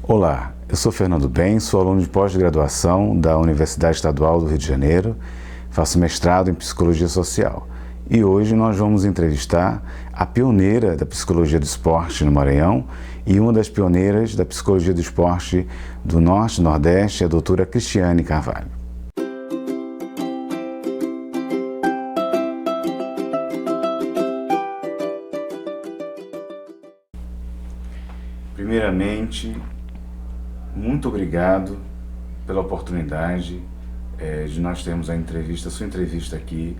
Olá, eu sou Fernando Ben, sou aluno de pós-graduação da Universidade Estadual do Rio de Janeiro, faço mestrado em Psicologia Social e hoje nós vamos entrevistar a pioneira da Psicologia do Esporte no Maranhão e uma das pioneiras da Psicologia do Esporte do Norte e Nordeste, a doutora Cristiane Carvalho. Primeiramente, muito obrigado pela oportunidade de nós termos a sua entrevista aqui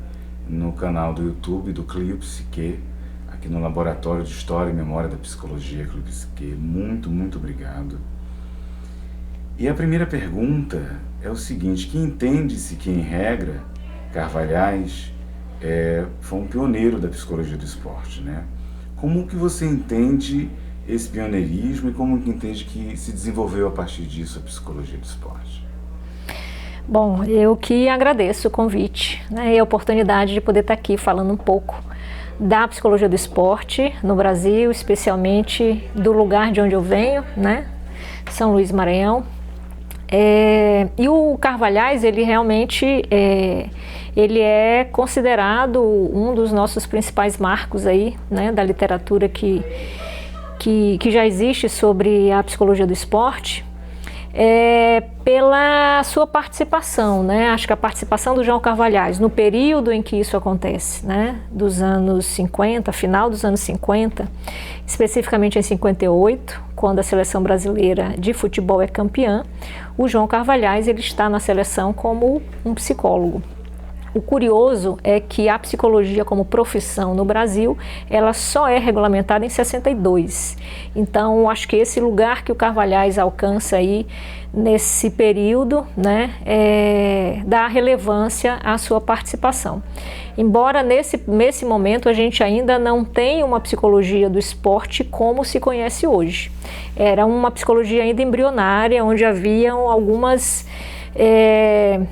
no canal do YouTube do Clio Psique, aqui no Laboratório de História e Memória da Psicologia Clio Psique. Muito obrigado. E a primeira pergunta é o seguinte: que entende-se que, em regra, Carvalhais foi um pioneiro da Psicologia do Esporte, né? Como que você entende esse pioneirismo e como que entende que se desenvolveu a partir disso a Psicologia do Esporte? Bom, eu que agradeço o convite, né, e a oportunidade de poder estar aqui falando um pouco da Psicologia do Esporte no Brasil, especialmente do lugar de onde eu venho, né, São Luís, Maranhão. E o Carvalhais, ele realmente ele é considerado um dos nossos principais marcos aí, né, da literatura que já existe sobre a psicologia do esporte, pela sua participação, né? Acho que a participação do João Carvalhais no período em que isso acontece, né? Dos anos 50, final dos anos 50, especificamente em 58, quando a seleção brasileira de futebol é campeã, o João Carvalhais ele está na seleção como um psicólogo. O curioso é que a psicologia como profissão no Brasil, ela só é regulamentada em 62. Então, acho que esse lugar que o Carvalhais alcança aí nesse período, né, dá relevância à sua participação. Embora nesse momento a gente ainda não tenha uma psicologia do esporte como se conhece hoje. Era uma psicologia ainda embrionária, onde haviam algumas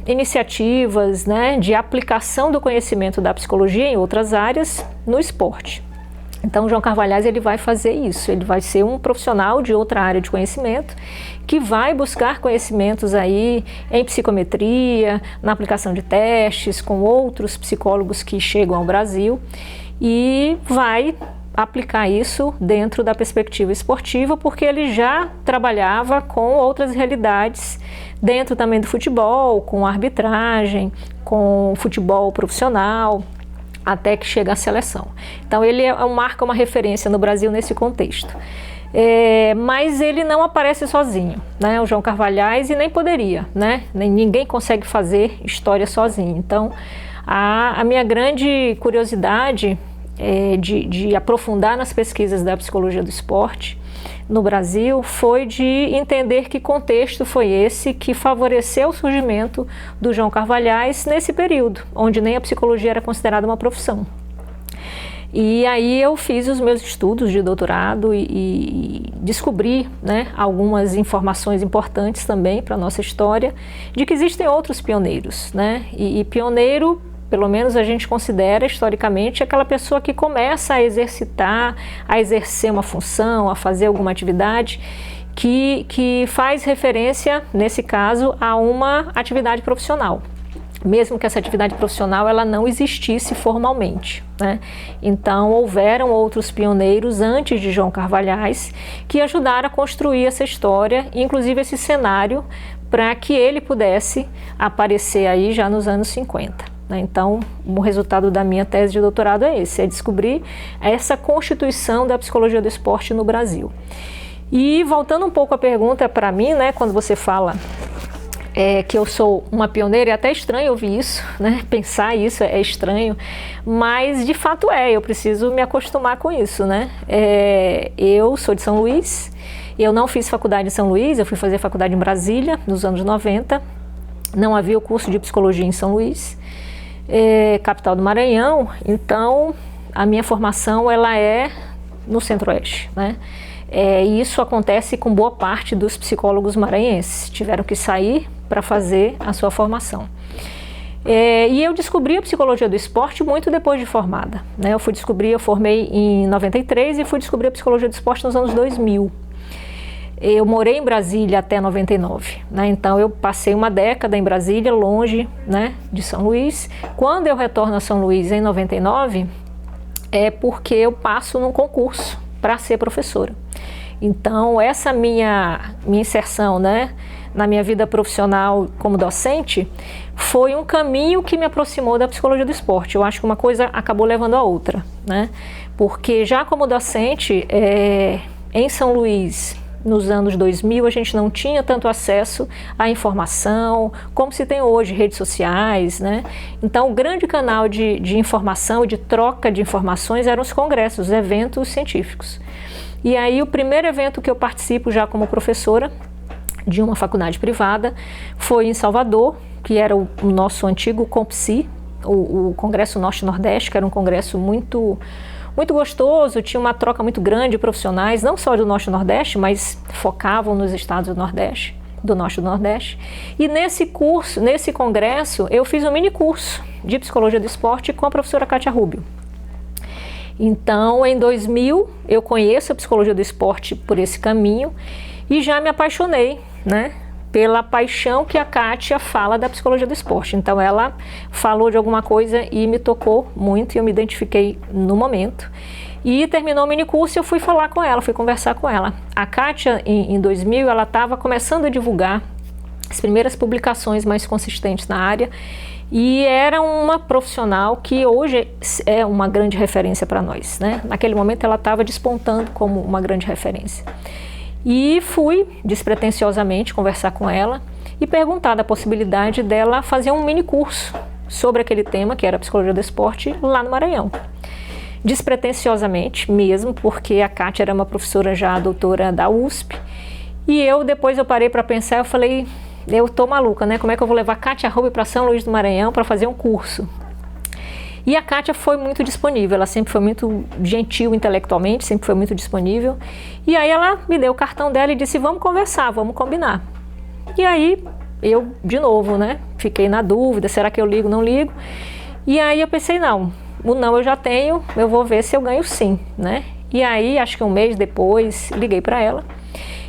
iniciativas, né, de aplicação do conhecimento da psicologia em outras áreas no esporte. Então, o João Carvalhais ele vai fazer isso, ele vai ser um profissional de outra área de conhecimento que vai buscar conhecimentos aí em psicometria, na aplicação de testes com outros psicólogos que chegam ao Brasil e vai aplicar isso dentro da perspectiva esportiva, porque ele já trabalhava com outras realidades dentro também do futebol, com arbitragem, com futebol profissional, até que chega à seleção. Então ele marca uma referência no Brasil nesse contexto. Mas ele não aparece sozinho, né? O João Carvalhais, e nem poderia, né? Ninguém consegue fazer história sozinho. Então a minha grande curiosidade de aprofundar nas pesquisas da psicologia do esporte no Brasil foi de entender que contexto foi esse que favoreceu o surgimento do João Carvalhais nesse período, onde nem a psicologia era considerada uma profissão. E aí eu fiz os meus estudos de doutorado e descobri, né, algumas informações importantes também para a nossa história, de que existem outros pioneiros, né? E pioneiro, pelo menos a gente considera historicamente aquela pessoa que começa a exercitar, a exercer uma função, a fazer alguma atividade que faz referência, nesse caso, a uma atividade profissional, mesmo que essa atividade profissional ela não existisse formalmente, né? Então houveram outros pioneiros antes de João Carvalhais que ajudaram a construir essa história, inclusive esse cenário, para que ele pudesse aparecer aí já nos anos 50. Então, o resultado da minha tese de doutorado é esse, é descobrir essa constituição da psicologia do esporte no Brasil. E voltando um pouco à pergunta para mim, né, quando você fala que eu sou uma pioneira, é até estranho ouvir isso, né, pensar isso é estranho, mas de fato eu preciso me acostumar com isso, né. Eu sou de São Luís, eu não fiz faculdade em São Luís, eu fui fazer faculdade em Brasília, nos anos 90, não havia o curso de psicologia em São Luís, capital do Maranhão, então a minha formação ela é no Centro-Oeste, né? E isso acontece com boa parte dos psicólogos maranhenses, tiveram que sair para fazer a sua formação. E eu descobri a psicologia do esporte muito depois de formada, né? Eu formei em 93 e fui descobrir a psicologia do esporte nos anos 2000. Eu morei em Brasília até 99, né? Então eu passei uma década em Brasília, longe, né, de São Luís. Quando eu retorno a São Luís em 99, é porque eu passo num concurso para ser professora. Então essa minha inserção, né, na minha vida profissional como docente foi um caminho que me aproximou da psicologia do esporte. Eu acho que uma coisa acabou levando a outra, né? Porque já como docente, em São Luís, nos anos 2000, a gente não tinha tanto acesso à informação como se tem hoje, redes sociais, né? Então, o grande canal de informação e de troca de informações eram os congressos, os eventos científicos. E aí, o primeiro evento que eu participo já como professora de uma faculdade privada foi em Salvador, que era o nosso antigo COMPSI, o Congresso Norte-Nordeste, que era um congresso muito gostoso, tinha uma troca muito grande de profissionais, não só do Norte e Nordeste, mas focavam nos estados do Nordeste, do Norte e do Nordeste. E nesse congresso, eu fiz um mini curso de Psicologia do Esporte com a professora Kátia Rubio. Então, em 2000, eu conheço a Psicologia do Esporte por esse caminho e já me apaixonei, né, pela paixão que a Kátia fala da Psicologia do Esporte. Então ela falou de alguma coisa e me tocou muito e eu me identifiquei no momento. E terminou o minicurso e eu fui falar com ela, fui conversar com ela. A Kátia, em 2000, ela estava começando a divulgar as primeiras publicações mais consistentes na área e era uma profissional que hoje é uma grande referência para nós, né? Naquele momento ela estava despontando como uma grande referência. E fui despretensiosamente conversar com ela e perguntar da possibilidade dela fazer um mini curso sobre aquele tema, que era a Psicologia do Esporte, lá no Maranhão. Despretensiosamente mesmo, porque a Kátia era uma professora já doutora da USP. E depois eu parei para pensar, eu falei, eu tô maluca, né? Como é que eu vou levar a Kátia Rubio para São Luís do Maranhão para fazer um curso? E a Kátia foi muito disponível, ela sempre foi muito gentil intelectualmente, sempre foi muito disponível. E aí ela me deu o cartão dela e disse, vamos conversar, vamos combinar. E aí eu, de novo, né, fiquei na dúvida, será que eu ligo, não ligo? E aí eu pensei, não, o não eu já tenho, eu vou ver se eu ganho sim, né? E aí, acho que um mês depois, liguei para ela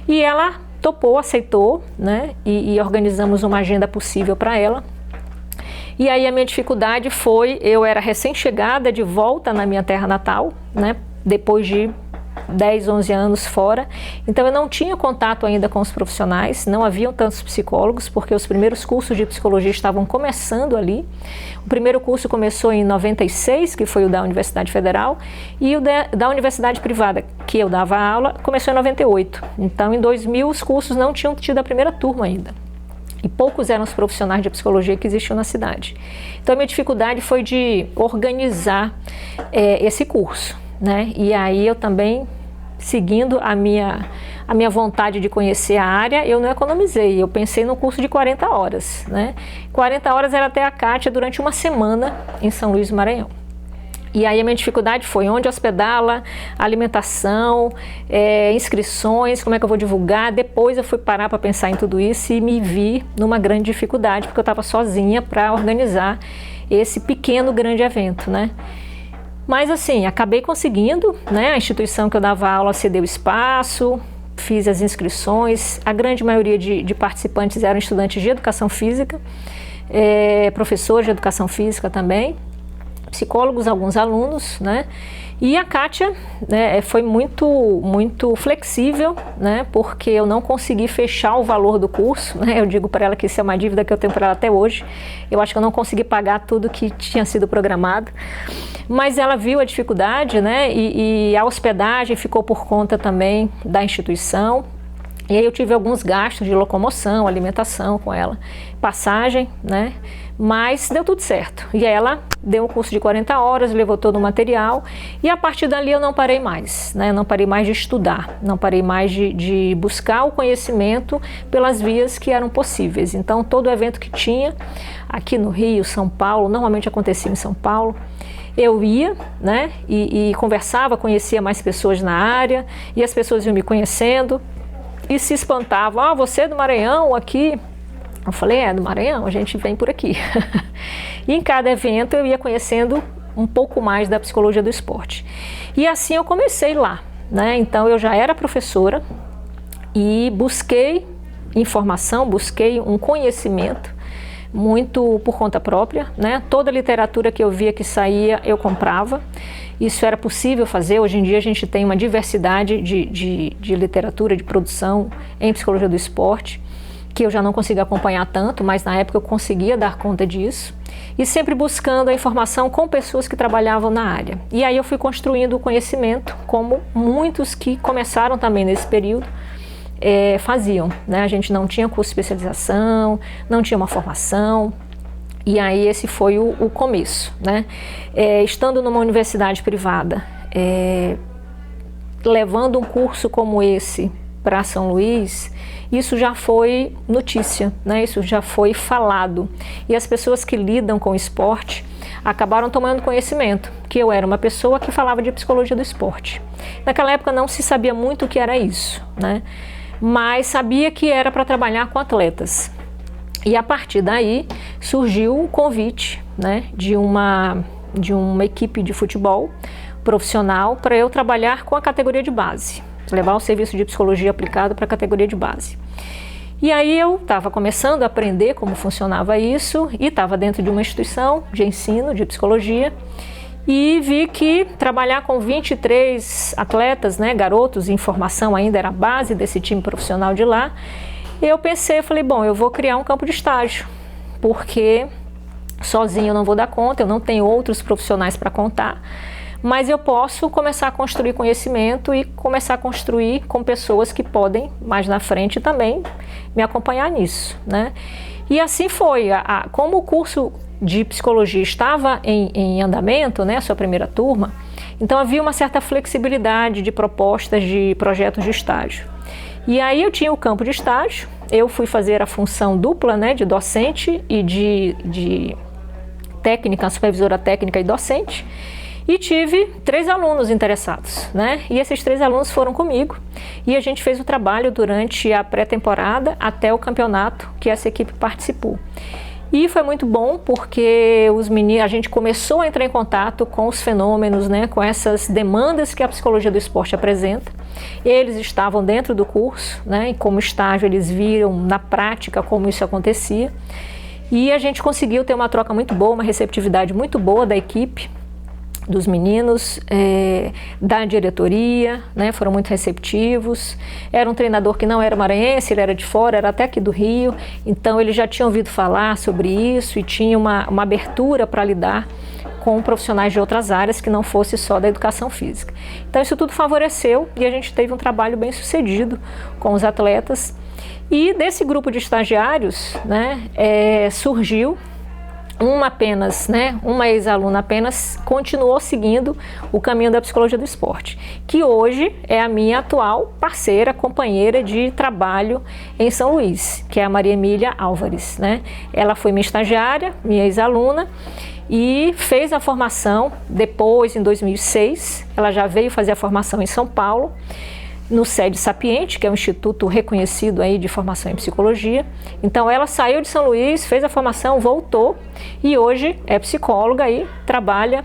e ela topou, aceitou, né? E organizamos uma agenda possível para ela. E aí a minha dificuldade foi, eu era recém-chegada de volta na minha terra natal, né, depois de 10, 11 anos fora, então eu não tinha contato ainda com os profissionais, não haviam tantos psicólogos, porque os primeiros cursos de psicologia estavam começando ali. O primeiro curso começou em 96, que foi o da Universidade Federal, e o da Universidade Privada, que eu dava aula, começou em 98. Então em 2000 os cursos não tinham tido a primeira turma ainda. E poucos eram os profissionais de psicologia que existiam na cidade. Então a minha dificuldade foi de organizar esse curso, né? E aí eu também, seguindo a minha vontade de conhecer a área, eu não economizei, eu pensei no curso de 40 horas, né? 40 horas era até a Kátia durante uma semana em São Luís do Maranhão. E aí a minha dificuldade foi onde hospedá-la, alimentação, inscrições, como é que eu vou divulgar. Depois eu fui parar para pensar em tudo isso e me vi numa grande dificuldade, porque eu estava sozinha para organizar esse pequeno, grande evento, né? Mas assim, acabei conseguindo, né? A instituição que eu dava aula cedeu espaço, fiz as inscrições. A grande maioria de participantes eram estudantes de educação física, professores de educação física também, psicólogos, alguns alunos, né? E a Kátia, né, foi muito flexível, né? Porque eu não consegui fechar o valor do curso, né? Eu digo para ela que isso é uma dívida que eu tenho para ela até hoje. Eu acho que eu não consegui pagar tudo que tinha sido programado, mas ela viu a dificuldade, né? E a hospedagem ficou por conta também da instituição. E aí eu tive alguns gastos de locomoção, alimentação com ela, passagem, né? Mas deu tudo certo. E ela deu um curso de 40 horas, levou todo o material e a partir dali eu não parei mais, né? Não parei mais de estudar, não parei mais de buscar o conhecimento pelas vias que eram possíveis. Então todo evento que tinha aqui no Rio, São Paulo, normalmente acontecia em São Paulo, eu ia, né? E conversava, conhecia mais pessoas na área e as pessoas iam me conhecendo e se espantavam, você é do Maranhão aqui? Eu falei, do Maranhão, a gente vem por aqui. E em cada evento eu ia conhecendo um pouco mais da psicologia do esporte. E assim eu comecei lá, né? Então eu já era professora e busquei informação, busquei um conhecimento muito por conta própria, né? Toda literatura que eu via que saía, eu comprava. Isso era possível fazer. Hoje em dia a gente tem uma diversidade de literatura, de produção em psicologia do esporte, que eu já não consigo acompanhar tanto, mas na época eu conseguia dar conta disso. E sempre buscando a informação com pessoas que trabalhavam na área. E aí eu fui construindo o conhecimento, como muitos que começaram também nesse período, faziam, né? A gente não tinha curso de especialização, não tinha uma formação, e aí esse foi o começo, né? Estando numa universidade privada, levando um curso como esse para São Luís, isso já foi notícia, né? Isso já foi falado, e as pessoas que lidam com o esporte acabaram tomando conhecimento que eu era uma pessoa que falava de psicologia do esporte. Naquela época não se sabia muito o que era isso, né? Mas sabia que era para trabalhar com atletas. E a partir daí surgiu o convite, né, de uma equipe de futebol profissional para eu trabalhar com a categoria de base, levar o serviço de psicologia aplicado para a categoria de base. E aí eu estava começando a aprender como funcionava isso e estava dentro de uma instituição de ensino de psicologia. E vi que trabalhar com 23 atletas, né, garotos em formação ainda era a base desse time profissional de lá. E eu pensei, falei, bom, eu vou criar um campo de estágio, porque sozinho eu não vou dar conta, eu não tenho outros profissionais para contar, mas eu posso começar a construir conhecimento e começar a construir com pessoas que podem, mais na frente também, me acompanhar nisso, né? E assim foi, como o curso de psicologia estava em andamento, né, a sua primeira turma, então havia uma certa flexibilidade de propostas de projetos de estágio. E aí eu tinha o campo de estágio, eu fui fazer a função dupla, né, de docente e de técnica, supervisora técnica e docente, e tive 3 alunos interessados, né? E esses 3 alunos foram comigo e a gente fez o trabalho durante a pré-temporada até o campeonato que essa equipe participou. E foi muito bom porque a gente começou a entrar em contato com os fenômenos, né, com essas demandas que a psicologia do esporte apresenta. Eles estavam dentro do curso, né, e como estágio eles viram na prática como isso acontecia. E a gente conseguiu ter uma troca muito boa, uma receptividade muito boa da equipe, dos meninos, da diretoria, né, foram muito receptivos. Era um treinador que não era maranhense, ele era de fora, era até aqui do Rio, então ele já tinha ouvido falar sobre isso e tinha uma abertura para lidar com profissionais de outras áreas que não fosse só da educação física. Então isso tudo favoreceu e a gente teve um trabalho bem sucedido com os atletas. E desse grupo de estagiários, né, surgiu uma ex-aluna apenas continuou seguindo o caminho da psicologia do esporte, que hoje é a minha atual parceira, companheira de trabalho em São Luís, que é a Maria Emília Álvares, né? Ela foi minha estagiária, minha ex-aluna, e fez a formação depois, em 2006, ela já veio fazer a formação em São Paulo, no SED Sapiente, que é um instituto reconhecido aí de formação em psicologia. Então ela saiu de São Luís, fez a formação, voltou e hoje é psicóloga e trabalha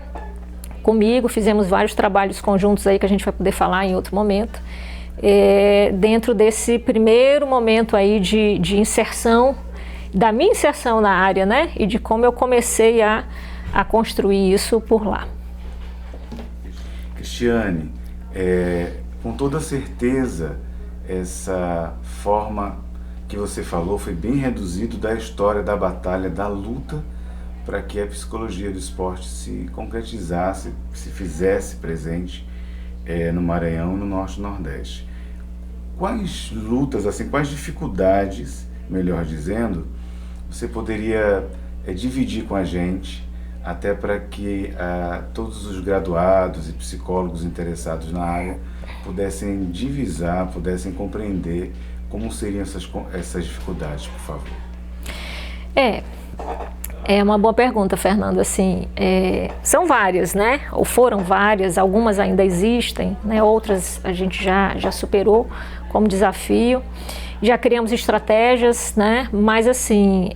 comigo. Fizemos vários trabalhos conjuntos aí que a gente vai poder falar em outro momento. Dentro desse primeiro momento aí de inserção, da minha inserção na área, né? E de como eu comecei a construir isso por lá. Cristiane, com toda certeza, essa forma que você falou foi bem reduzido da história, da batalha, da luta para que a psicologia do esporte se concretizasse, se fizesse presente no Maranhão e no Norte e Nordeste. Quais lutas, assim, quais dificuldades, melhor dizendo, você poderia dividir com a gente, até para que todos os graduados e psicólogos interessados na área pudessem divisar, pudessem compreender como seriam essas dificuldades, por favor? É uma boa pergunta, Fernando. Assim, são várias, né? Ou foram várias, algumas ainda existem, né? Outras a gente já superou como desafio. Já criamos estratégias, né? Mas assim,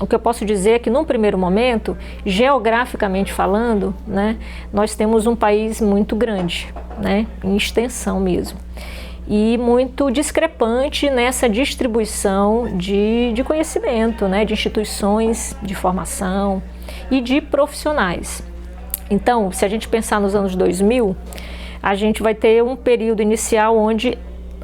o que eu posso dizer é que num primeiro momento, geograficamente falando, né, nós temos um país muito grande, né, em extensão mesmo. e muito discrepante nessa distribuição de conhecimento, né, de instituições de formação e de profissionais. Então, se a gente pensar nos anos 2000, a gente vai ter um período inicial onde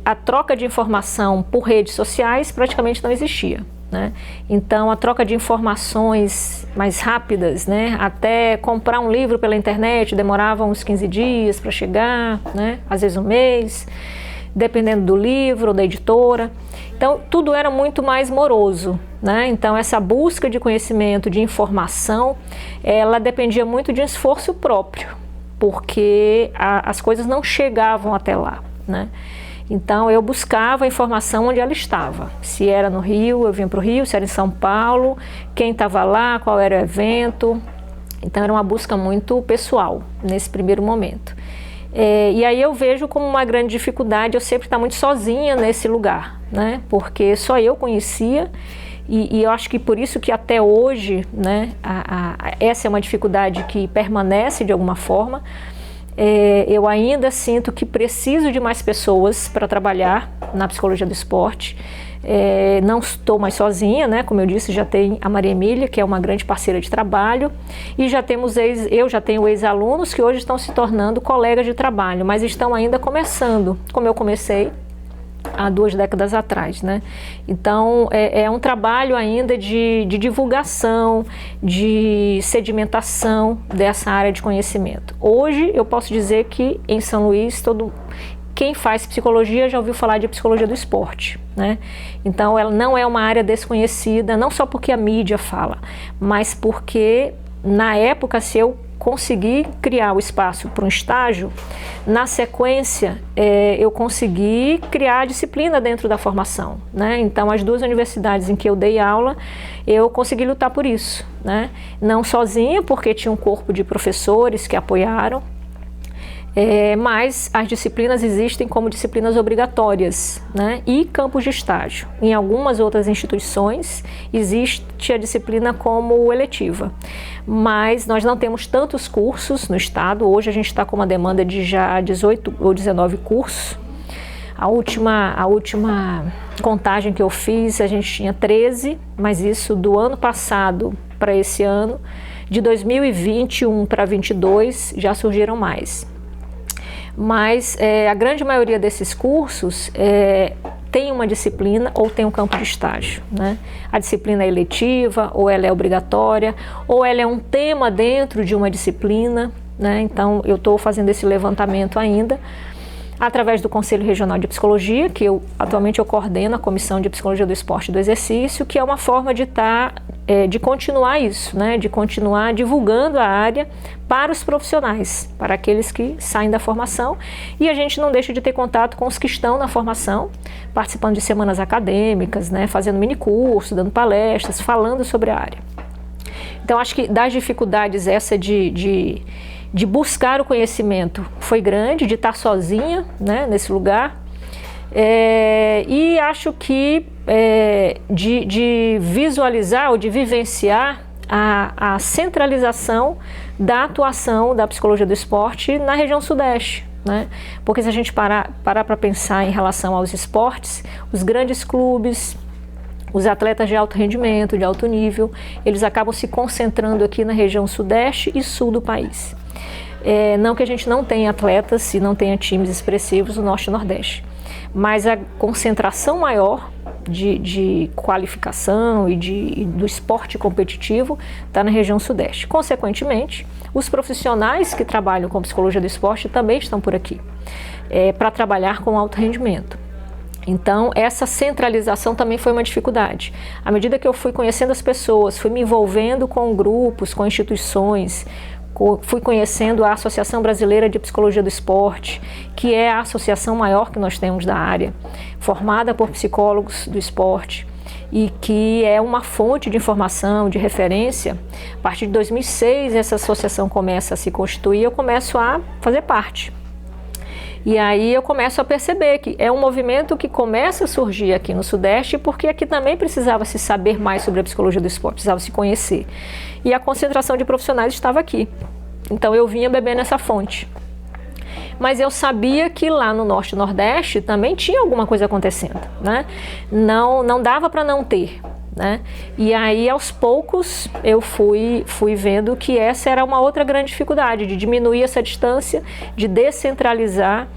a troca de informação por redes sociais praticamente não existia, né? Então, a troca de informações mais rápidas, né? Até comprar um livro pela internet demorava uns 15 dias para chegar, né? Às vezes um mês, dependendo do livro ou da editora. Então, tudo era muito mais moroso, né? Então, essa busca de conhecimento, de informação, ela dependia muito de um esforço próprio, porque as coisas não chegavam até lá, né? Então, eu buscava a informação onde ela estava. Se era no Rio, eu vinha para o Rio. Se era em São Paulo, quem estava lá, qual era o evento. Então, era uma busca muito pessoal nesse primeiro momento. E aí eu vejo como uma grande dificuldade eu sempre estar muito sozinha nesse lugar, né? Porque só eu conhecia e eu acho que por isso que até hoje, né, essa é uma dificuldade que permanece de alguma forma. Eu ainda sinto que preciso de mais pessoas para trabalhar na psicologia do esporte. Não estou mais sozinha, né? Como eu disse, já tem a Maria Emília, que é uma grande parceira de trabalho, e eu já tenho ex-alunos que hoje estão se tornando colegas de trabalho, mas estão ainda começando, como eu comecei há 2 décadas atrás, né? Então, é um trabalho ainda de divulgação, de sedimentação dessa área de conhecimento. Hoje, eu posso dizer que em São Luís, quem faz psicologia já ouviu falar de psicologia do esporte, né? Então, ela não é uma área desconhecida, não só porque a mídia fala, mas porque, na época, se eu consegui criar o espaço para um estágio, na sequência, eu consegui criar a disciplina dentro da formação, né? Então, as 2 universidades em que eu dei aula, eu consegui lutar por isso, né? Não sozinha, porque tinha um corpo de professores que apoiaram, mas as disciplinas existem como disciplinas obrigatórias, né? E campos de estágio. Em algumas outras instituições existe a disciplina como eletiva, mas nós não temos tantos cursos no estado. Hoje a gente está com uma demanda de já 18 ou 19 cursos. A última contagem que eu fiz, a gente tinha 13, mas isso do ano passado para esse ano, de 2021 para 2022, já surgiram mais. Mas a grande maioria desses cursos tem uma disciplina ou tem um campo de estágio, né? A disciplina é eletiva, ou ela é obrigatória, ou ela é um tema dentro de uma disciplina, né? Então, eu estou fazendo esse levantamento ainda, através do Conselho Regional de Psicologia, que atualmente eu coordeno a Comissão de Psicologia do Esporte e do Exercício, que é uma forma de continuar isso, né? De continuar divulgando a área para os profissionais, para aqueles que saem da formação, e a gente não deixa de ter contato com os que estão na formação, participando de semanas acadêmicas, né? Fazendo minicursos, dando palestras, falando sobre a área. Então, acho que das dificuldades essa de buscar o conhecimento foi grande, de estar sozinha, né, nesse lugar, e acho que de visualizar ou de vivenciar a centralização da atuação da psicologia do esporte na região sudeste, né? Porque se a gente parar para pensar em relação aos esportes, os grandes clubes, os atletas de alto rendimento, de alto nível, eles acabam se concentrando aqui na região sudeste e sul do país. Não que a gente não tenha atletas e não tenha times expressivos no norte e nordeste, mas a concentração maior de qualificação e do esporte competitivo está na região sudeste. Consequentemente, os profissionais que trabalham com psicologia do esporte também estão por aqui, para trabalhar com alto rendimento. Então, essa centralização também foi uma dificuldade. À medida que eu fui conhecendo as pessoas, fui me envolvendo com grupos, com instituições, fui conhecendo a Associação Brasileira de Psicologia do Esporte, que é a associação maior que nós temos da área, formada por psicólogos do esporte e que é uma fonte de informação, de referência. A partir de 2006, essa associação começa a se constituir, eu começo a fazer parte. E aí eu começo a perceber que é um movimento que começa a surgir aqui no Sudeste, porque aqui também precisava se saber mais sobre a psicologia do esporte, precisava se conhecer. E a concentração de profissionais estava aqui. Então eu vinha beber nessa fonte. mas eu sabia que lá no Norte e Nordeste também tinha alguma coisa acontecendo, né? Não dava para não ter, né? E aí, aos poucos, eu fui vendo que essa era uma outra grande dificuldade, de diminuir essa distância, de descentralizar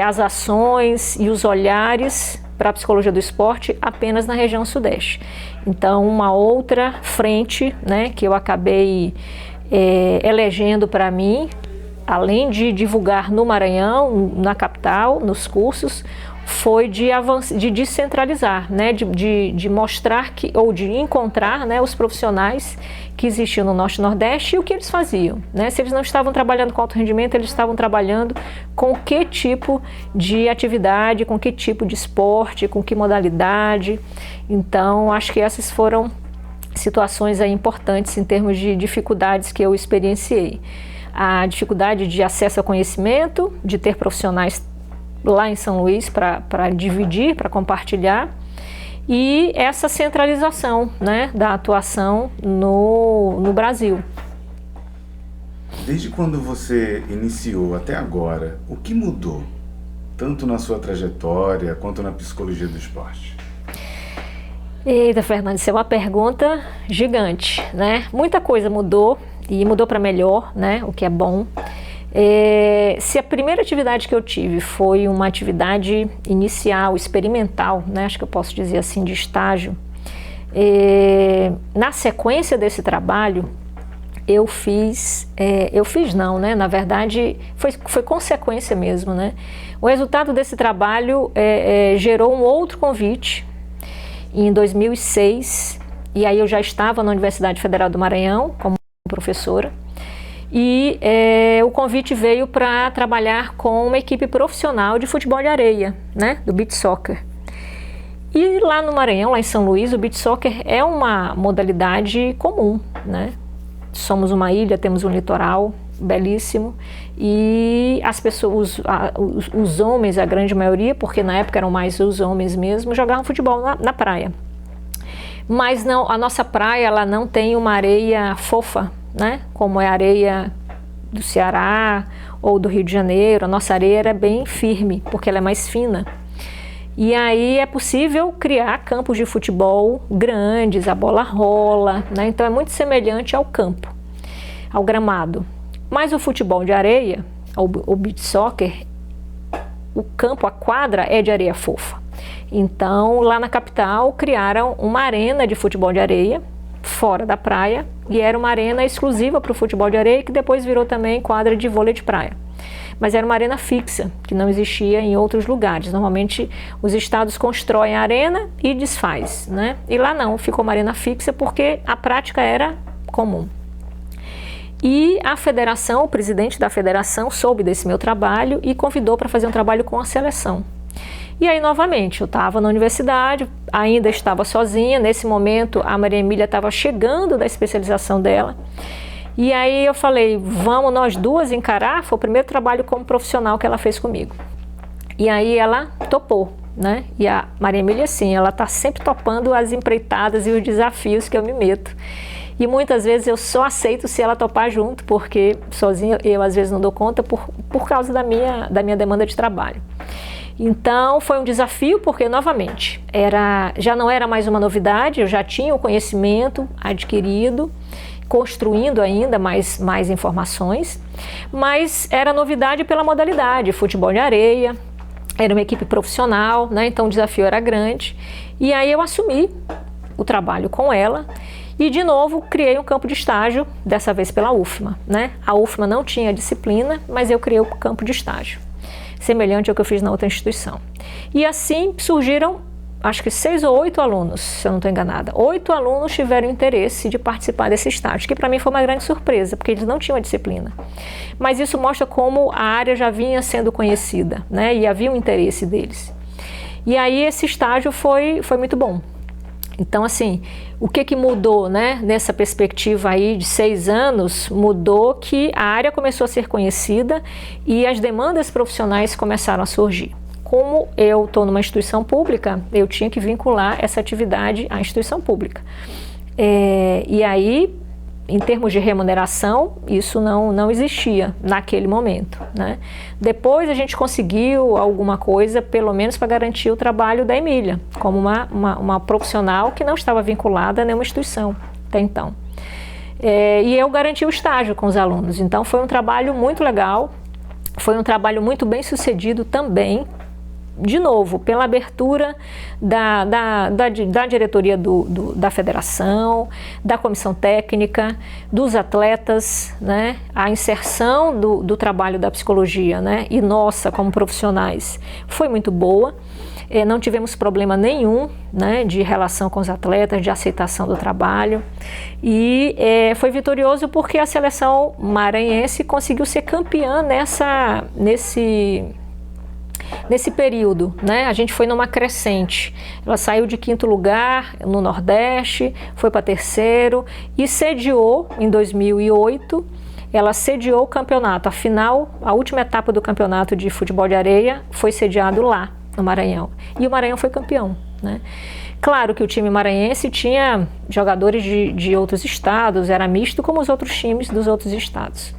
as ações e os olhares para a psicologia do esporte apenas na região Sudeste. Então, uma outra frente, né, que eu acabei elegendo para mim, além de divulgar no Maranhão, na capital, nos cursos, foi de descentralizar, né, de mostrar ou de encontrar, né, os profissionais que existiam no Norte e Nordeste e o que eles faziam, né? Se eles não estavam trabalhando com alto rendimento, eles estavam trabalhando com que tipo de atividade, com que tipo de esporte, com que modalidade. Então, acho que essas foram situações aí importantes em termos de dificuldades que eu experienciei. A dificuldade de acesso ao conhecimento, de ter profissionais lá em São Luís para dividir, para compartilhar, e essa centralização, né, da atuação no Brasil. Desde quando você iniciou até agora, o que mudou, tanto na sua trajetória quanto na psicologia do esporte? Eita, Fernanda, isso é uma pergunta gigante, né? Muita coisa mudou e mudou para melhor, né? O que é bom. Se a primeira atividade que eu tive foi uma atividade inicial, experimental, né, acho que eu posso dizer assim, de estágio, na sequência desse trabalho, na verdade, foi consequência mesmo, né? O resultado desse trabalho gerou um outro convite em 2006, e aí eu já estava na Universidade Federal do Maranhão como professora. E o convite veio para trabalhar com uma equipe profissional de futebol de areia, né, do beach soccer. E lá no Maranhão, lá em São Luís, o beach soccer é uma modalidade comum, né? Somos uma ilha, temos um litoral belíssimo e as pessoas, os homens, a grande maioria, porque na época eram mais os homens mesmo, jogavam futebol na praia. Mas não, a nossa praia, ela não tem uma areia fofa, né? Como é a areia do Ceará ou do Rio de Janeiro. A nossa areia era bem firme, porque ela é mais fina. E aí é possível criar campos de futebol grandes, a bola rola, né? Então é muito semelhante ao campo, ao gramado. Mas o futebol de areia, o beach soccer, o campo, a quadra é de areia fofa. Então lá na capital criaram uma arena de futebol de areia, fora da praia, e era uma arena exclusiva para o futebol de areia, que depois virou também quadra de vôlei de praia. Mas era uma arena fixa, que não existia em outros lugares. Normalmente os estados constroem a arena e desfaz, né? E lá não, ficou uma arena fixa porque a prática era comum. E a federação, o presidente da federação soube desse meu trabalho e convidou para fazer um trabalho com a seleção. E aí, novamente, eu estava na universidade, ainda estava sozinha. Nesse momento, a Maria Emília estava chegando da especialização dela. E aí eu falei, vamos nós duas encarar? Foi o primeiro trabalho como profissional que ela fez comigo. E aí ela topou, né? E a Maria Emília, sim, ela está sempre topando as empreitadas e os desafios que eu me meto. E muitas vezes eu só aceito se ela topar junto, porque sozinha eu às vezes não dou conta por causa da minha demanda de trabalho. Então foi um desafio porque, novamente, já não era mais uma novidade, eu já tinha o conhecimento adquirido, construindo ainda mais informações, mas era novidade pela modalidade, futebol de areia, era uma equipe profissional, né? Então o desafio era grande. E aí eu assumi o trabalho com ela e, de novo, criei um campo de estágio, dessa vez pela UFMA, né? A UFMA não tinha disciplina, mas eu criei o campo de estágio, semelhante ao que eu fiz na outra instituição. E assim surgiram, acho que 6 ou 8 alunos, se eu não estou enganada. 8 alunos tiveram interesse de participar desse estágio, que para mim foi uma grande surpresa, porque eles não tinham a disciplina. Mas isso mostra como a área já vinha sendo conhecida, né? E havia um interesse deles. E aí esse estágio foi muito bom. Então, assim, o que mudou, né, nessa perspectiva aí de 6 anos? Mudou que a área começou a ser conhecida e as demandas profissionais começaram a surgir. Como eu estou numa instituição pública, eu tinha que vincular essa atividade à instituição pública. E aí em termos de remuneração, isso não existia naquele momento, né? Depois a gente conseguiu alguma coisa, pelo menos para garantir o trabalho da Emília, como uma profissional que não estava vinculada a nenhuma instituição até então. E eu garanti o estágio com os alunos, então foi um trabalho muito legal, foi um trabalho muito bem sucedido também, de novo, pela abertura da diretoria da federação, da comissão técnica, dos atletas, né? A inserção do trabalho da psicologia, né? E nossa, como profissionais, foi muito boa. Não tivemos problema nenhum, né, de relação com os atletas, de aceitação do trabalho. E foi vitorioso porque a seleção maranhense conseguiu ser campeã nesse período, né? A gente foi numa crescente. Ela saiu de 5º lugar no Nordeste, foi para 3º e sediou em 2008. Ela sediou o campeonato. A última etapa do campeonato de futebol de areia foi sediado lá no Maranhão. E o Maranhão foi campeão, né? Claro que o time maranhense tinha jogadores de outros estados, era misto como os outros times dos outros estados.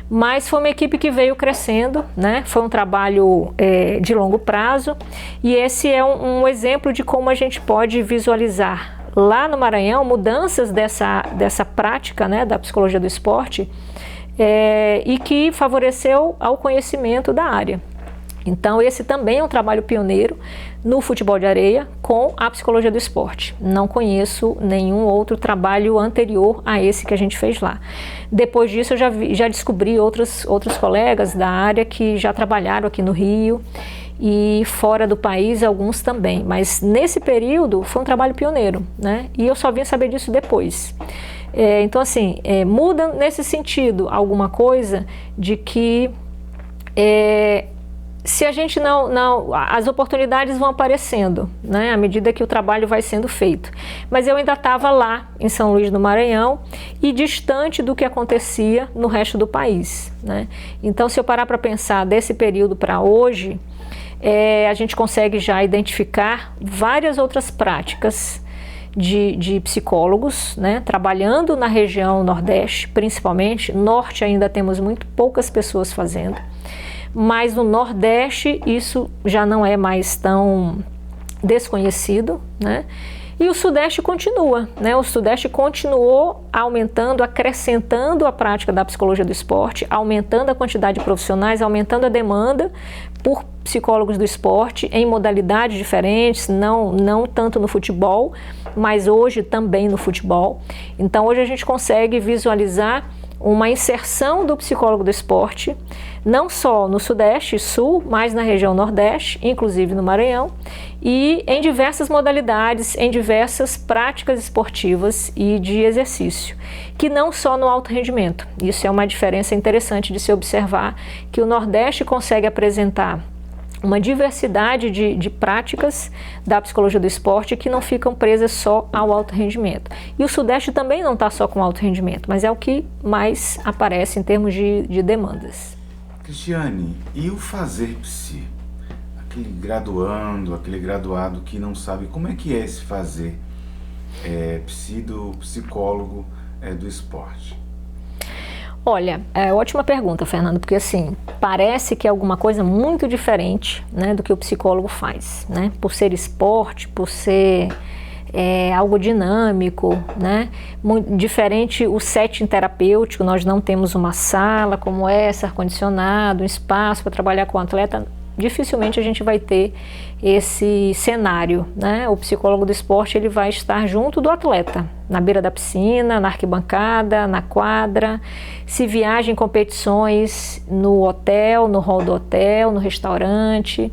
Mas foi uma equipe que veio crescendo, né? Foi um trabalho de longo prazo e esse é um exemplo de como a gente pode visualizar lá no Maranhão mudanças dessa prática, né, da psicologia do esporte e que favoreceu ao conhecimento da área. Então esse também é um trabalho pioneiro no futebol de areia com a psicologia do esporte. Não conheço nenhum outro trabalho anterior a esse que a gente fez lá. Depois disso eu já descobri outros colegas da área que já trabalharam aqui no Rio e fora do país, alguns também. Mas nesse período foi um trabalho pioneiro, né? E eu só vim saber disso depois. Então assim, muda nesse sentido alguma coisa de que se a gente as oportunidades vão aparecendo, né, à medida que o trabalho vai sendo feito. Mas eu ainda estava lá em São Luís do Maranhão e distante do que acontecia no resto do país, né? Então, se eu parar para pensar desse período para hoje, a gente consegue já identificar várias outras práticas de psicólogos, né, trabalhando na região Nordeste, principalmente. Norte ainda temos muito poucas pessoas fazendo. Mas no Nordeste isso já não é mais tão desconhecido, né? E o Sudeste continua, né? O Sudeste continuou aumentando, acrescentando a prática da psicologia do esporte, aumentando a quantidade de profissionais, aumentando a demanda por psicólogos do esporte em modalidades diferentes, não tanto no futebol, mas hoje também no futebol. Então hoje a gente consegue visualizar uma inserção do psicólogo do esporte, não só no Sudeste e Sul, mas na região Nordeste, inclusive no Maranhão, e em diversas modalidades, em diversas práticas esportivas e de exercício, que não só no alto rendimento. Isso é uma diferença interessante de se observar, que o Nordeste consegue apresentar uma diversidade de práticas da psicologia do esporte que não ficam presas só ao alto rendimento. E o Sudeste também não está só com alto rendimento, mas é o que mais aparece em termos de demandas. Cristiane, e o fazer psi? Aquele graduado que não sabe como é que é esse fazer psi do psicólogo do esporte? Olha, ótima pergunta, Fernando, porque assim, parece que é alguma coisa muito diferente, né, do que o psicólogo faz, né? Por ser esporte, por ser algo dinâmico, né? Muito diferente o setting terapêutico, nós não temos uma sala como essa, ar-condicionado, um espaço para trabalhar com o atleta. Dificilmente a gente vai ter esse cenário, né? O psicólogo do esporte ele vai estar junto do atleta, na beira da piscina, na arquibancada, na quadra, se viaja em competições no hotel, no hall do hotel, no restaurante,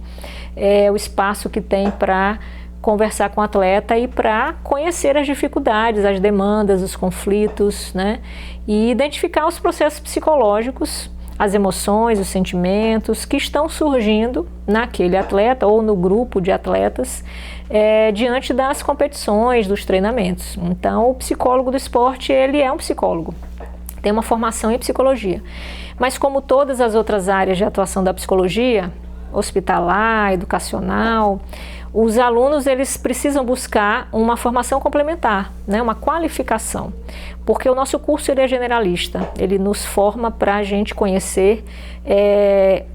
o espaço que tem para conversar com o atleta e para conhecer as dificuldades, as demandas, os conflitos, né? E identificar os processos psicológicos, as emoções, os sentimentos que estão surgindo naquele atleta ou no grupo de atletas diante das competições, dos treinamentos. Então, o psicólogo do esporte, ele é um psicólogo, tem uma formação em psicologia. Mas como todas as outras áreas de atuação da psicologia, hospitalar, educacional, os alunos eles precisam buscar uma formação complementar, né, uma qualificação, porque o nosso curso ele é generalista, ele nos forma para a gente conhecer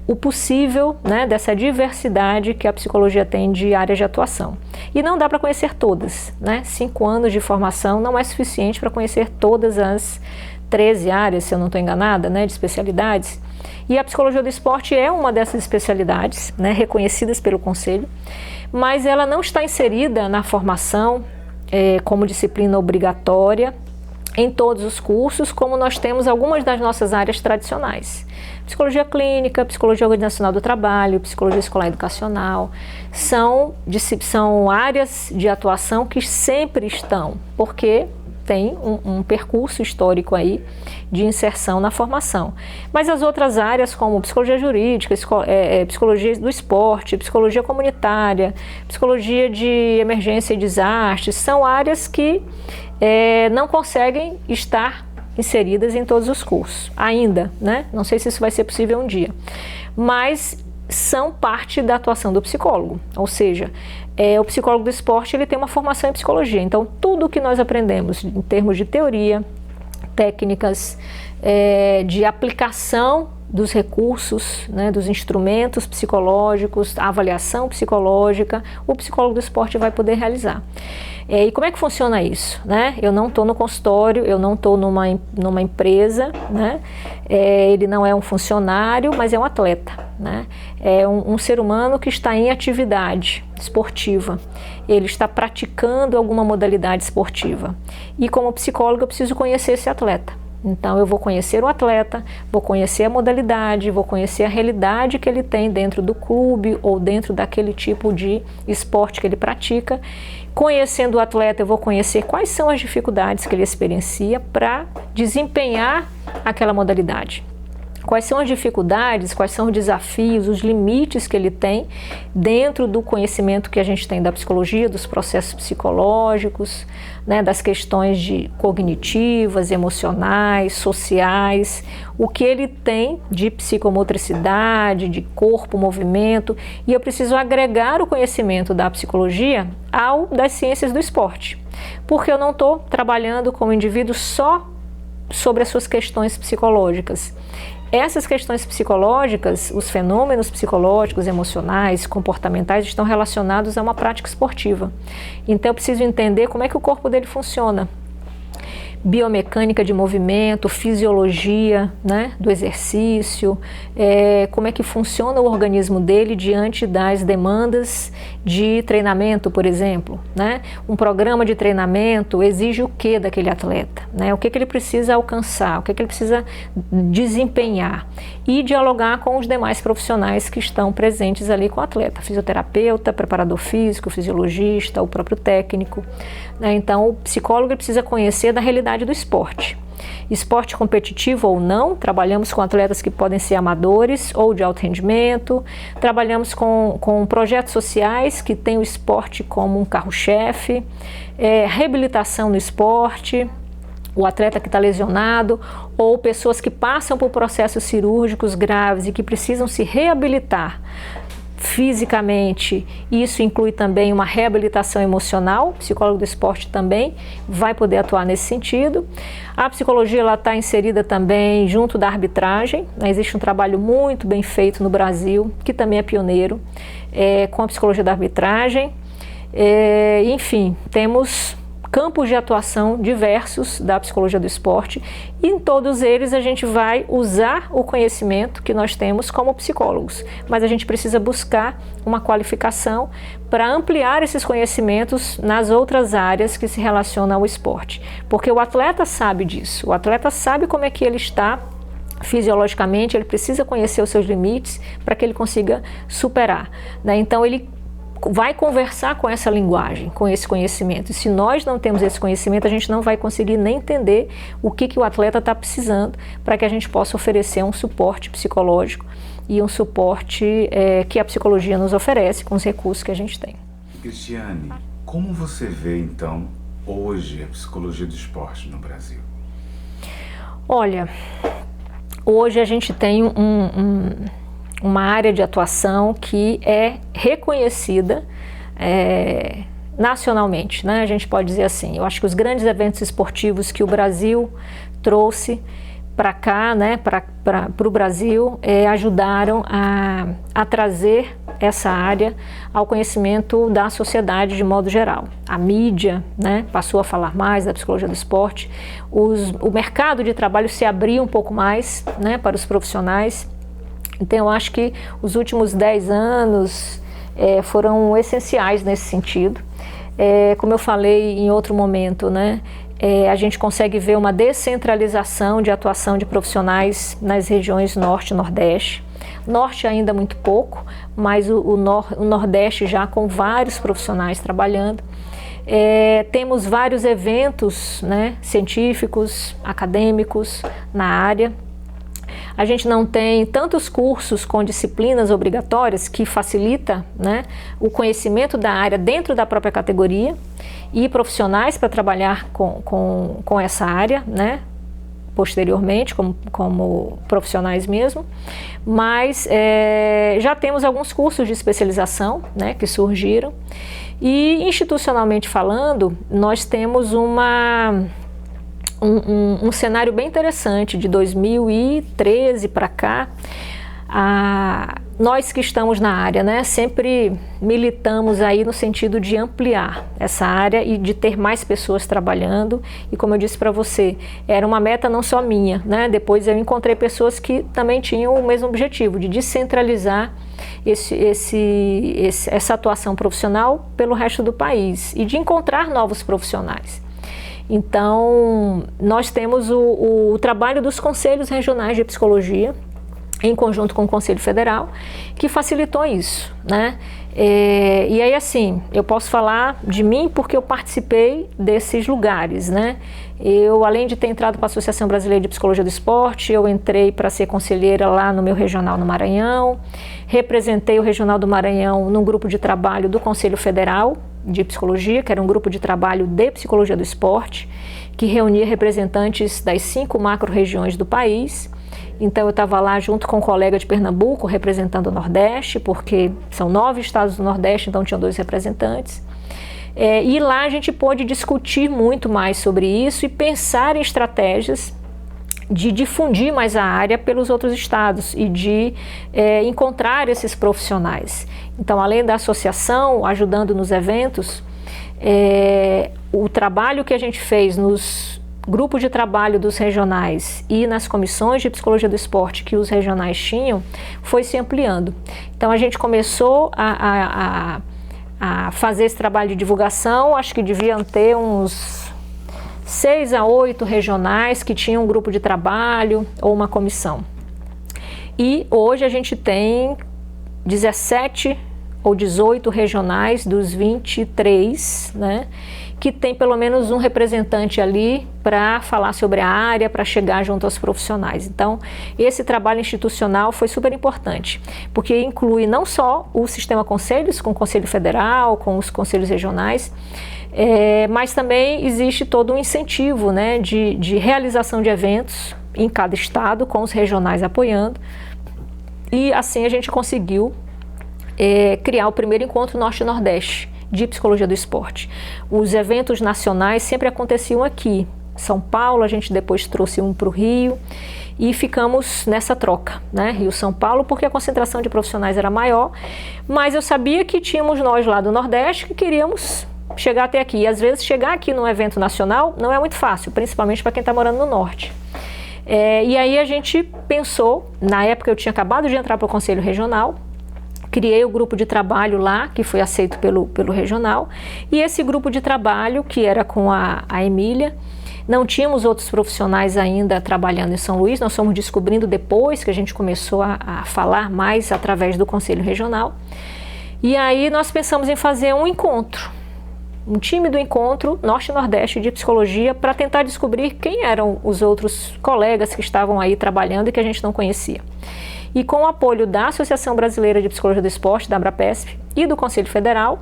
o possível, né, dessa diversidade que a psicologia tem de áreas de atuação. E não dá para conhecer todas, né? 5 anos de formação não é suficiente para conhecer todas as 13 áreas, se eu não estou enganada, né, de especialidades. E a psicologia do esporte é uma dessas especialidades, né, reconhecidas pelo Conselho, mas ela não está inserida na formação como disciplina obrigatória em todos os cursos, como nós temos algumas das nossas áreas tradicionais. Psicologia clínica, psicologia organizacional do trabalho, psicologia escolar educacional, são áreas de atuação que sempre estão, porque tem um percurso histórico aí de inserção na formação. Mas as outras áreas, como psicologia jurídica, psicologia do esporte, psicologia comunitária, psicologia de emergência e desastres, são áreas que não conseguem estar inseridas em todos os cursos, ainda, né? Não sei se isso vai ser possível um dia, mas são parte da atuação do psicólogo, ou seja, o psicólogo do esporte ele tem uma formação em psicologia, então tudo que nós aprendemos em termos de teoria, técnicas, de aplicação dos recursos, né, dos instrumentos psicológicos, a avaliação psicológica, o psicólogo do esporte vai poder realizar. E como é que funciona isso, né? Eu não estou no consultório, eu não estou numa empresa, né? Ele não é um funcionário, mas é um atleta, né? É um ser humano que está em atividade esportiva, ele está praticando alguma modalidade esportiva. E como psicólogo eu preciso conhecer esse atleta. Então eu vou conhecer o atleta, vou conhecer a modalidade, vou conhecer a realidade que ele tem dentro do clube ou dentro daquele tipo de esporte que ele pratica. Conhecendo o atleta, eu vou conhecer quais são as dificuldades que ele experiencia para desempenhar aquela modalidade. Quais são as dificuldades, quais são os desafios, os limites que ele tem dentro do conhecimento que a gente tem da psicologia, dos processos psicológicos, né, das questões cognitivas, emocionais, sociais, o que ele tem de psicomotricidade, de corpo, movimento, e eu preciso agregar o conhecimento da psicologia ao das ciências do esporte, porque eu não estou trabalhando com o indivíduo só sobre as suas questões psicológicas. Essas questões psicológicas, os fenômenos psicológicos, emocionais, comportamentais estão relacionados a uma prática esportiva. Então eu preciso entender como é que o corpo dele funciona. Biomecânica de movimento, fisiologia, né, do exercício, como é que funciona o organismo dele diante das demandas de treinamento, por exemplo, né? Um programa de treinamento exige o que daquele atleta, né? O que ele precisa alcançar, o que ele precisa desempenhar e dialogar com os demais profissionais que estão presentes ali com o atleta, fisioterapeuta, preparador físico, fisiologista, o próprio técnico, né? Então o psicólogo precisa conhecer da realidade do esporte. Esporte competitivo ou não, trabalhamos com atletas que podem ser amadores ou de alto rendimento, trabalhamos com projetos sociais que têm o esporte como um carro-chefe, reabilitação no esporte, o atleta que está lesionado, ou pessoas que passam por processos cirúrgicos graves e que precisam se reabilitar fisicamente. Isso inclui também uma reabilitação emocional. O psicólogo do esporte também vai poder atuar nesse sentido. A psicologia está inserida também junto da arbitragem, né? Existe um trabalho muito bem feito no Brasil, que também é pioneiro, com a psicologia da arbitragem. Enfim, temos campos de atuação diversos da psicologia do esporte e em todos eles a gente vai usar o conhecimento que nós temos como psicólogos, mas a gente precisa buscar uma qualificação para ampliar esses conhecimentos nas outras áreas que se relacionam ao esporte, porque o atleta sabe disso, o atleta sabe como é que ele está fisiologicamente, ele precisa conhecer os seus limites para que ele consiga superar, né? Então ele vai conversar com essa linguagem, com esse conhecimento. E se nós não temos esse conhecimento, a gente não vai conseguir nem entender o que o atleta está precisando para que a gente possa oferecer um suporte psicológico e um suporte que a psicologia nos oferece com os recursos que a gente tem. Cristiane, como você vê então hoje a psicologia do esporte no Brasil? Olha, hoje a gente tem uma área de atuação que é reconhecida nacionalmente, né? A gente pode dizer assim. Eu acho que os grandes eventos esportivos que o Brasil trouxe para cá, né, para o Brasil, ajudaram a trazer essa área ao conhecimento da sociedade de modo geral. A mídia, né, passou a falar mais da psicologia do esporte, o mercado de trabalho se abriu um pouco mais, né, para os profissionais. Então eu acho que os últimos 10 anos foram essenciais nesse sentido. Como eu falei em outro momento, né, a gente consegue ver uma descentralização de atuação de profissionais nas regiões Norte e Nordeste. Norte ainda muito pouco, mas o Nordeste já com vários profissionais trabalhando. Temos vários eventos, né, científicos, acadêmicos na área. A gente não tem tantos cursos com disciplinas obrigatórias que facilita, né, o conhecimento da área dentro da própria categoria e profissionais para trabalhar com essa área, né, posteriormente, como profissionais mesmo. Mas já temos alguns cursos de especialização, né, que surgiram. E institucionalmente falando, nós temos um cenário bem interessante de 2013 para cá. Nós que estamos na área, né, sempre militamos aí no sentido de ampliar essa área e de ter mais pessoas trabalhando. E como eu disse para você, era uma meta não só minha, né? Depois eu encontrei pessoas que também tinham o mesmo objetivo, de descentralizar essa atuação profissional pelo resto do país e de encontrar novos profissionais. Então, nós temos o trabalho dos conselhos regionais de psicologia, em conjunto com o Conselho Federal, que facilitou isso, né? E aí, assim, eu posso falar de mim porque eu participei desses lugares, né? Eu, além de ter entrado para a Associação Brasileira de Psicologia do Esporte, eu entrei para ser conselheira lá no meu regional no Maranhão, representei o Regional do Maranhão num grupo de trabalho do Conselho Federal de Psicologia, que era um grupo de trabalho de Psicologia do Esporte, que reunia representantes das 5 macro-regiões do país. Então eu estava lá junto com um colega de Pernambuco, representando o Nordeste, porque são 9 estados do Nordeste, então tinham 2 representantes. E lá a gente pôde discutir muito mais sobre isso e pensar em estratégias de difundir mais a área pelos outros estados e de encontrar esses profissionais. Então, além da associação, ajudando nos eventos, o trabalho que a gente fez nos grupos de trabalho dos regionais e nas comissões de psicologia do esporte que os regionais tinham, foi se ampliando. Então a gente começou a fazer esse trabalho de divulgação, acho que deviam ter uns 6 a 8 regionais que tinham um grupo de trabalho ou uma comissão. E hoje a gente tem 17 ou 18 regionais dos 23, né? Que tem pelo menos um representante ali para falar sobre a área, para chegar junto aos profissionais. Então, esse trabalho institucional foi super importante, porque inclui não só o sistema conselhos, com o Conselho Federal, com os conselhos regionais, mas também existe todo um incentivo, né, de realização de eventos em cada estado, com os regionais apoiando. E assim a gente conseguiu criar o primeiro encontro Norte e Nordeste de Psicologia do Esporte. Os eventos nacionais sempre aconteciam aqui. São Paulo, a gente depois trouxe um para o Rio e ficamos nessa troca, né? Rio-São Paulo, porque a concentração de profissionais era maior, mas eu sabia que tínhamos nós lá do Nordeste que queríamos chegar até aqui. E às vezes chegar aqui num evento nacional não é muito fácil, principalmente para quem está morando no Norte. E aí a gente pensou, na época eu tinha acabado de entrar para o Conselho Regional, criei o grupo de trabalho lá, que foi aceito pelo regional, e esse grupo de trabalho, que era com a Emília, não tínhamos outros profissionais ainda trabalhando em São Luís, nós fomos descobrindo depois que a gente começou a falar mais através do Conselho Regional, e aí nós pensamos em fazer um encontro, um time do encontro Norte e Nordeste de Psicologia, para tentar descobrir quem eram os outros colegas que estavam aí trabalhando e que a gente não conhecia. E com o apoio da Associação Brasileira de Psicologia do Esporte, da Abrapesp, e do Conselho Federal,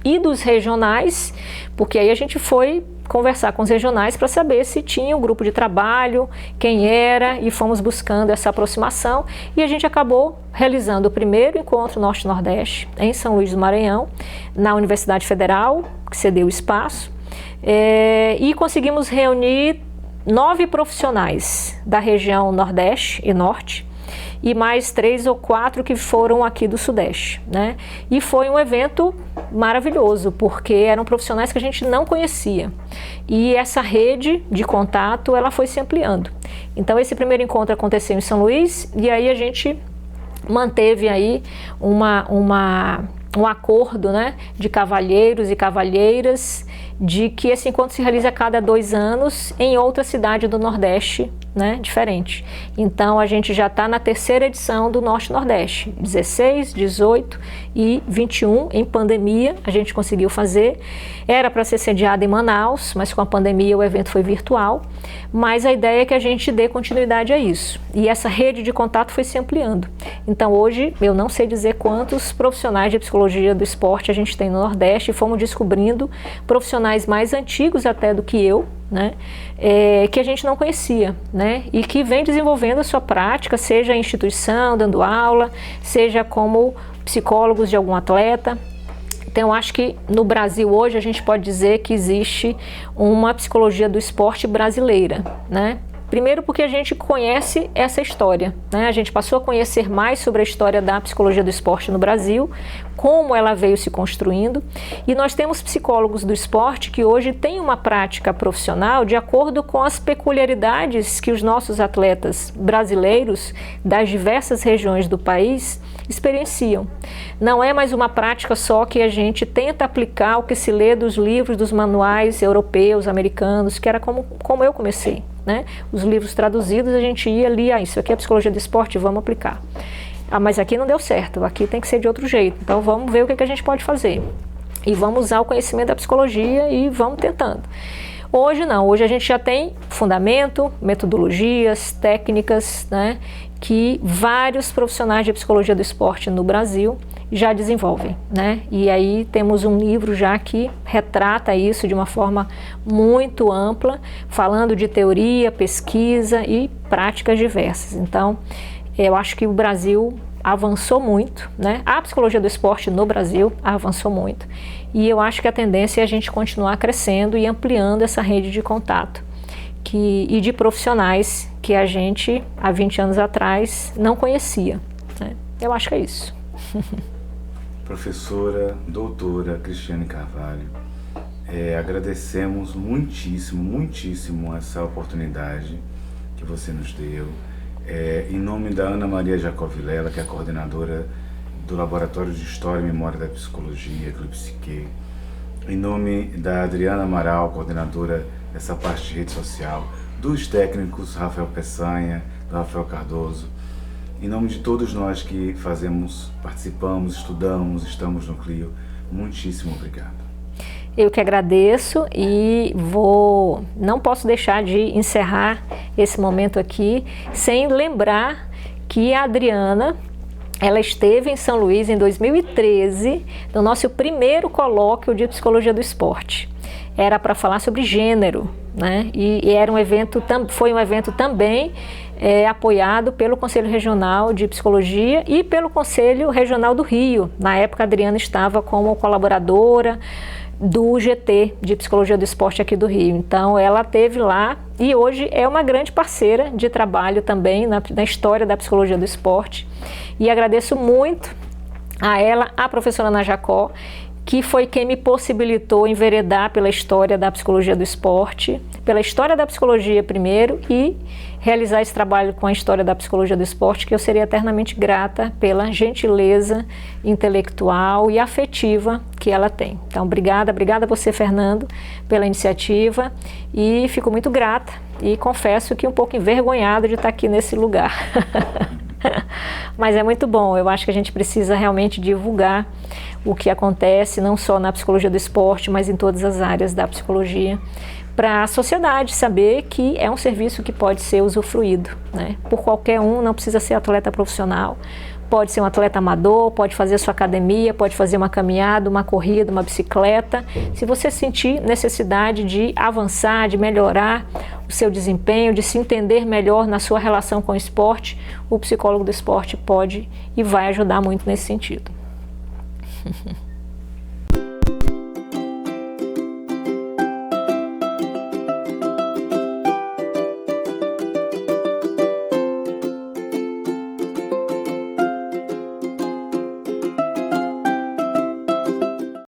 e dos regionais, porque aí a gente foi conversar com os regionais para saber se tinha um grupo de trabalho, quem era, e fomos buscando essa aproximação, e a gente acabou realizando o primeiro encontro Norte-Nordeste em São Luís do Maranhão, na Universidade Federal, que cedeu o espaço, e conseguimos reunir 9 profissionais da região Nordeste e Norte, e mais 3 ou 4 que foram aqui do Sudeste, né? E foi um evento maravilhoso, porque eram profissionais que a gente não conhecia. E essa rede de contato, ela foi se ampliando. Então, esse primeiro encontro aconteceu em São Luís, e aí a gente manteve aí um acordo, né, de cavalheiros e cavalheiras, de que esse encontro se realiza a cada 2 anos em outra cidade do Nordeste, né, diferente. Então a gente já está na 3ª edição do Norte-Nordeste, 16, 18 e 21, em pandemia a gente conseguiu fazer. Era para ser sediado em Manaus, mas com a pandemia o evento foi virtual, mas a ideia é que a gente dê continuidade a isso. E essa rede de contato foi se ampliando. Então hoje eu não sei dizer quantos profissionais de psicologia do esporte a gente tem no Nordeste, e fomos descobrindo profissionais mais antigos até do que eu, né, que a gente não conhecia, né, e que vem desenvolvendo a sua prática, seja em instituição, dando aula, seja como psicólogos de algum atleta. Então, eu acho que no Brasil hoje a gente pode dizer que existe uma psicologia do esporte brasileira, né? Primeiro porque a gente conhece essa história, né? A gente passou a conhecer mais sobre a história da psicologia do esporte no Brasil, como ela veio se construindo, e nós temos psicólogos do esporte que hoje têm uma prática profissional de acordo com as peculiaridades que os nossos atletas brasileiros das diversas regiões do país experienciam. Não é mais uma prática só que a gente tenta aplicar o que se lê dos livros, dos manuais europeus, americanos, que era como eu comecei, né? Os livros traduzidos, a gente ia ali, isso aqui é psicologia do esporte, vamos aplicar. Mas aqui não deu certo, aqui tem que ser de outro jeito, então vamos ver o que a gente pode fazer. E vamos usar o conhecimento da psicologia e vamos tentando. Hoje não, hoje a gente já tem fundamento, metodologias, técnicas, né, que vários profissionais de psicologia do esporte no Brasil já desenvolvem, né? E aí temos um livro já que retrata isso de uma forma muito ampla, falando de teoria, pesquisa e práticas diversas. Então, eu acho que o Brasil avançou muito, né? A psicologia do esporte no Brasil avançou muito. E eu acho que a tendência é a gente continuar crescendo e ampliando essa rede de contato e de profissionais que a gente, há 20 anos atrás, não conhecia, né? Eu acho que é isso. Professora, doutora Cristiane Carvalho, agradecemos muitíssimo essa oportunidade que você nos deu. Em nome da Ana Maria Jacovilela, que é a coordenadora do Laboratório de História e Memória da Psicologia, ClipSique, em nome da Adriana Amaral, coordenadora dessa parte de rede social, dos técnicos Rafael Peçanha, do Rafael Cardoso, em nome de todos nós que participamos, estudamos, estamos no Clio, muitíssimo obrigado. Eu que agradeço e não posso deixar de encerrar esse momento aqui sem lembrar que a Adriana, ela esteve em São Luís em 2013, no nosso primeiro colóquio de psicologia do esporte. Era para falar sobre gênero, né? E era foi um evento também apoiado pelo Conselho Regional de Psicologia e pelo Conselho Regional do Rio. Na época, a Adriana estava como colaboradora do GT de Psicologia do Esporte aqui do Rio. Então, ela esteve lá e hoje é uma grande parceira de trabalho também na história da Psicologia do Esporte. E agradeço muito a ela, a professora Ana Jacó, que foi quem me possibilitou enveredar pela história da psicologia do esporte, pela história da psicologia primeiro e realizar esse trabalho com a história da psicologia do esporte, que eu seria eternamente grata pela gentileza intelectual e afetiva que ela tem. Então, obrigada a você, Fernando, pela iniciativa e fico muito grata e confesso que um pouco envergonhada de estar aqui nesse lugar. Mas é muito bom, eu acho que a gente precisa realmente divulgar o que acontece, não só na psicologia do esporte, mas em todas as áreas da psicologia, para a sociedade saber que é um serviço que pode ser usufruído, né, por qualquer um, não precisa ser atleta profissional, Pode ser um atleta amador, pode fazer a sua academia, pode fazer uma caminhada, uma corrida, uma bicicleta. Se você sentir necessidade de avançar, de melhorar o seu desempenho, de se entender melhor na sua relação com o esporte, o psicólogo do esporte pode e vai ajudar muito nesse sentido.